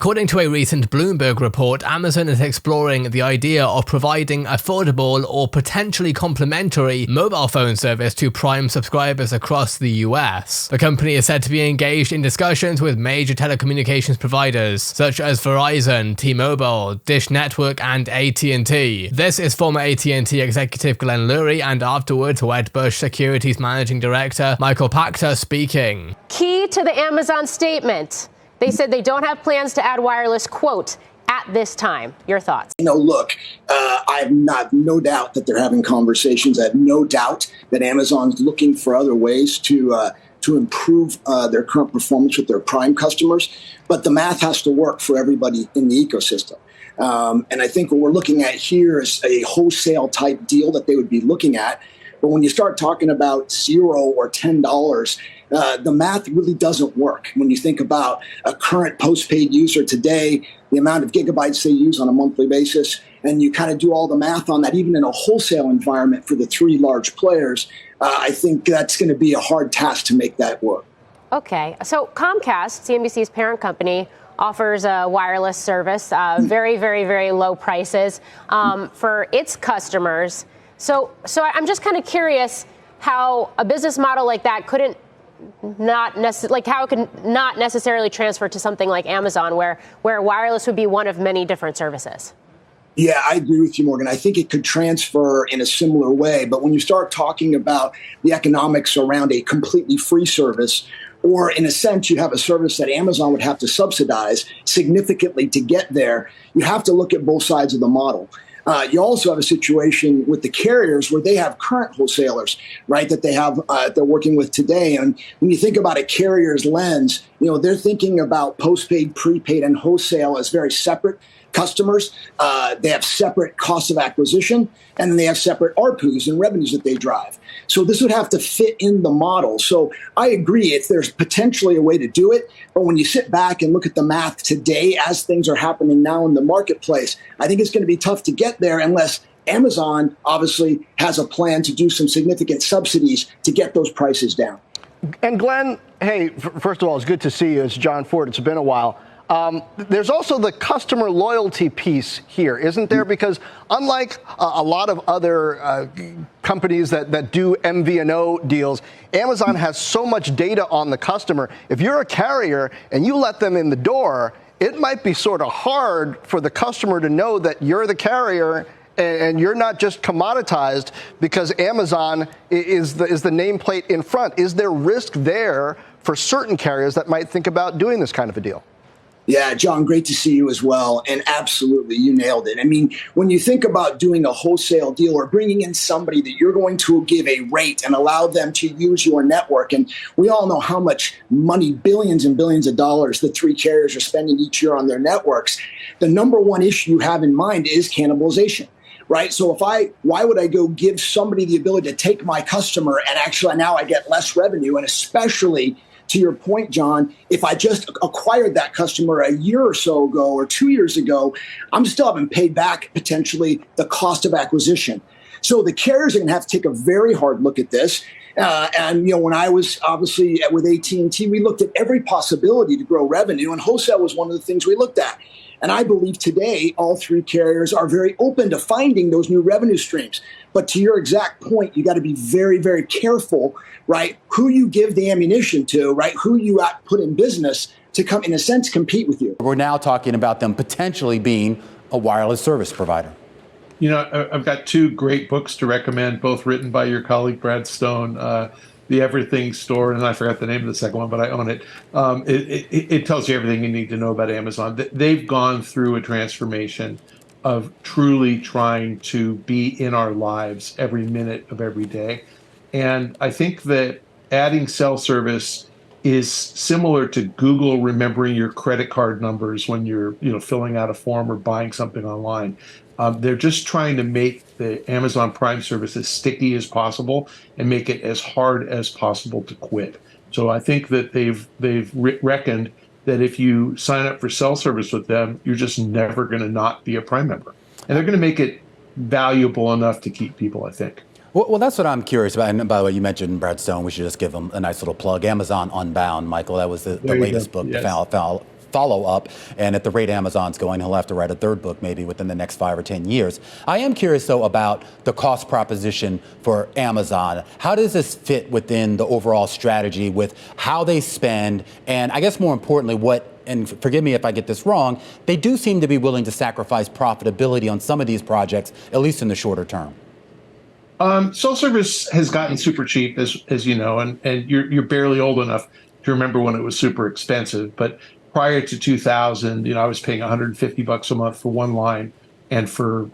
According to a recent Bloomberg report, Amazon is exploring the idea of providing affordable or potentially complimentary mobile phone service to Prime subscribers across the US. The company is said to be engaged in discussions with major telecommunications providers such as Verizon, T-Mobile, Dish Network, and AT&T. This is former AT&T executive Glenn Lurie and afterwards Wedbush Securities Managing Director Michael Pachter speaking. Key to the Amazon statement. They said they don't have plans to add wireless, quote, at this time. Your thoughts? Look, I have no doubt that they're having conversations. I have no doubt that Amazon's looking for other ways to improve their current performance with their Prime customers. But the math has to work for everybody in the ecosystem. And I think what we're looking at here is a wholesale type deal that they would be looking at. But when you start talking about $0 or $10, the math really doesn't work. When you think about a current postpaid user today, the amount of gigabytes they use on a monthly basis, and you kind of do all the math on that, even in a wholesale environment for the three large players, I think that's going to be a hard task to make that work. Okay. So Comcast, CNBC's parent company, offers a wireless service, very, very, very low prices for its customers. So I'm just kind of curious how a business model like that couldn't how it could not necessarily transfer to something like Amazon, where wireless would be one of many different services. Yeah, I agree with you, Morgan. I think it could transfer in a similar way. But when you start talking about the economics around a completely free service, or in a sense, you have a service that Amazon would have to subsidize significantly to get there, you have to look at both sides of the model. You also have a situation with the carriers where they have current wholesalers, right, that they're working with today. And when you think about a carrier's lens, they're thinking about postpaid, prepaid, and wholesale as very separate customers. They have separate costs of acquisition, and then they have separate ARPUs and revenues that they drive. So this would have to fit in the model. So I agree, there's potentially a way to do it, but when you sit back and look at the math today as things are happening now in the marketplace, I think it's going to be tough to get there unless Amazon obviously has a plan to do some significant subsidies to get those prices down. And Glenn, hey, first of all, it's good to see you. It's John Ford. It's been a while. There's also the customer loyalty piece here, isn't there? Because unlike a lot of other companies that do MVNO deals, Amazon has so much data on the customer. If you're a carrier and you let them in the door, it might be sort of hard for the customer to know that you're the carrier and you're not just commoditized because Amazon is the nameplate in front. Is there risk there for certain carriers that might think about doing this kind of a deal? Yeah, John, great to see you as well. And absolutely, you nailed it. I mean, when you think about doing a wholesale deal or bringing in somebody that you're going to give a rate and allow them to use your network, and we all know how much money, billions and billions of dollars, the three carriers are spending each year on their networks, the number one issue you have in mind is cannibalization. Right. So why would I go give somebody the ability to take my customer and actually now I get less revenue? And especially to your point, John, if I just acquired that customer a year or so ago or 2 years ago, I'm still haven't paid back potentially the cost of acquisition. So the carriers are going to have to take a very hard look at this. And when I was obviously with AT&T, we looked at every possibility to grow revenue, and wholesale was one of the things we looked at. And I believe today all three carriers are very open to finding those new revenue streams. But to your exact point, you got to be very, very careful, right? Who you give the ammunition to, right? Who you put in business to come, in a sense, compete with you. We're now talking about them potentially being a wireless service provider. I've got two great books to recommend, both written by your colleague, Brad Stone, The Everything Store, and I forgot the name of the second one, but I own it. It tells you everything you need to know about Amazon. They've gone through a transformation of truly trying to be in our lives every minute of every day. And I think that adding cell service is similar to Google remembering your credit card numbers when you're filling out a form or buying something online. They're just trying to make the Amazon Prime service as sticky as possible and make it as hard as possible to quit. So I think that they've reckoned that if you sign up for cell service with them, you're just never going to not be a Prime member. And they're going to make it valuable enough to keep people, I think. Well, that's what I'm curious about. And by the way, you mentioned Brad Stone. We should just give him a nice little plug. Amazon Unbound, Michael. That was the latest book, yes. the follow-up. And at the rate Amazon's going, he'll have to write a third book maybe within the next 5 or 10 years. I am curious, though, about the cost proposition for Amazon. How does this fit within the overall strategy with how they spend? And I guess more importantly, and forgive me if I get this wrong, they do seem to be willing to sacrifice profitability on some of these projects, at least in the shorter term. Self-service has gotten super cheap, as you know, and you're barely old enough to remember when it was super expensive. But prior to 2000, I was paying $150 a month for one line and for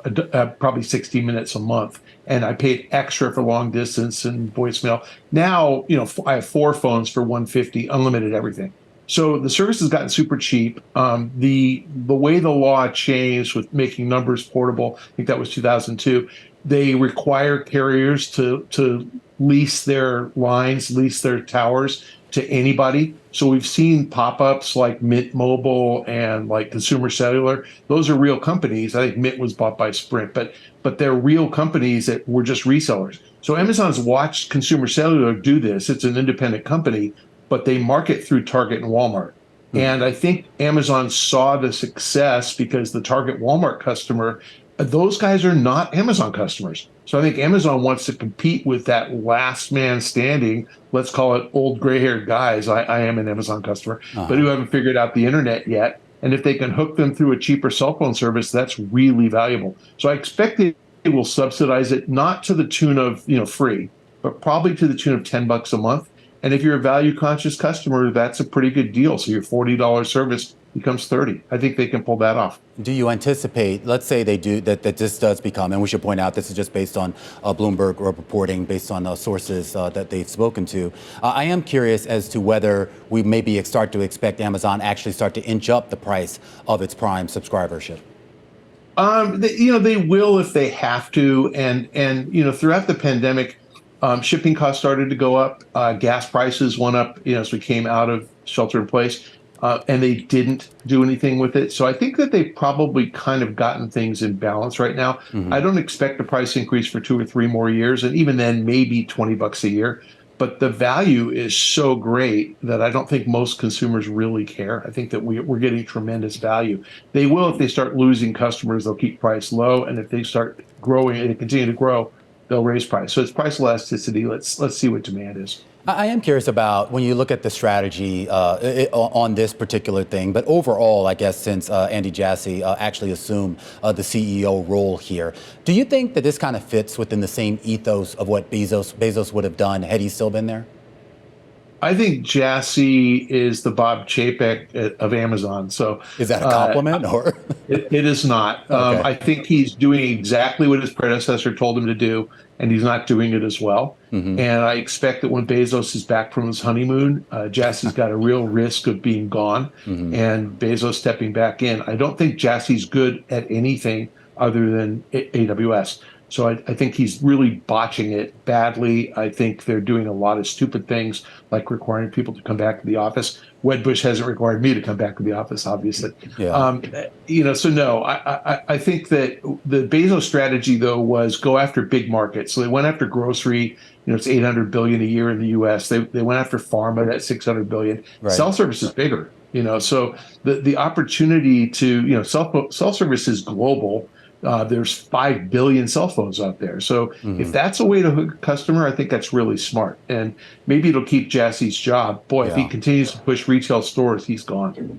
probably 60 minutes a month. And I paid extra for long distance and voicemail. Now, I have 4 phones for $150, unlimited everything. So the service has gotten super cheap. The way the law changed with making numbers portable, I think that was 2002, they require carriers to lease their lines, lease their towers to anybody. So we've seen pop-ups like Mint Mobile and like Consumer Cellular. Those are real companies. I think Mint was bought by Sprint, but they're real companies that were just resellers. So Amazon's watched Consumer Cellular do this. It's an independent company, but they market through Target and Walmart. And I think Amazon saw the success because the Target Walmart customer, those guys are not Amazon customers. So I think Amazon wants to compete with that last man standing, let's call it old gray-haired guys. I am an Amazon customer, but who haven't figured out the internet yet. And if they can hook them through a cheaper cell phone service, that's really valuable. So I expect they will subsidize it, not to the tune of free, but probably to the tune of $10 a month. And if you're a value-conscious customer, that's a pretty good deal. So your $40 service becomes $30. I think they can pull that off. Do you anticipate, let's say they do, that this does become, and we should point out this is just based on Bloomberg reporting, based on sources that they've spoken to. I am curious as to whether we maybe start to expect Amazon actually start to inch up the price of its Prime subscribership. They will if they have to. And throughout the pandemic, shipping costs started to go up. Gas prices went up, as we came out of shelter in place, and they didn't do anything with it. So I think that they've probably kind of gotten things in balance right now. I don't expect a price increase for 2 or 3 more years, and even then, maybe $20 a year. But the value is so great that I don't think most consumers really care. I think that we're getting tremendous value. They will if they start losing customers. They'll keep price low, and if they start growing and continue to grow, they'll raise price. So it's price elasticity. Let's see what demand is. I am curious about when you look at the strategy on this particular thing, but overall, I guess, since Andy Jassy actually assumed the CEO role here, do you think that this kind of fits within the same ethos of what Bezos would have done had he still been there? I think Jassy is the Bob Chapek of Amazon. So is that a compliment or? It is not. Okay. I think he's doing exactly what his predecessor told him to do, and he's not doing it as well. And I expect that when Bezos is back from his honeymoon, Jassy's got a real risk of being gone and Bezos stepping back in. I don't think Jassy's good at anything other than AWS. So I think he's really botching it badly. I think they're doing a lot of stupid things, like requiring people to come back to the office. Wedbush hasn't required me to come back to the office, obviously. Yeah. So no, I think that the Bezos strategy, though, was go after big markets. So they went after grocery. It's $800 billion a year in the U.S. They went after pharma, that's $600 billion. Right. Cell service is bigger. So the opportunity to cell service is global. There's 5 billion cell phones out there. So if that's a way to hook a customer, I think that's really smart. And maybe it'll keep Jassy's job. Boy, if he continues to push retail stores, he's gone.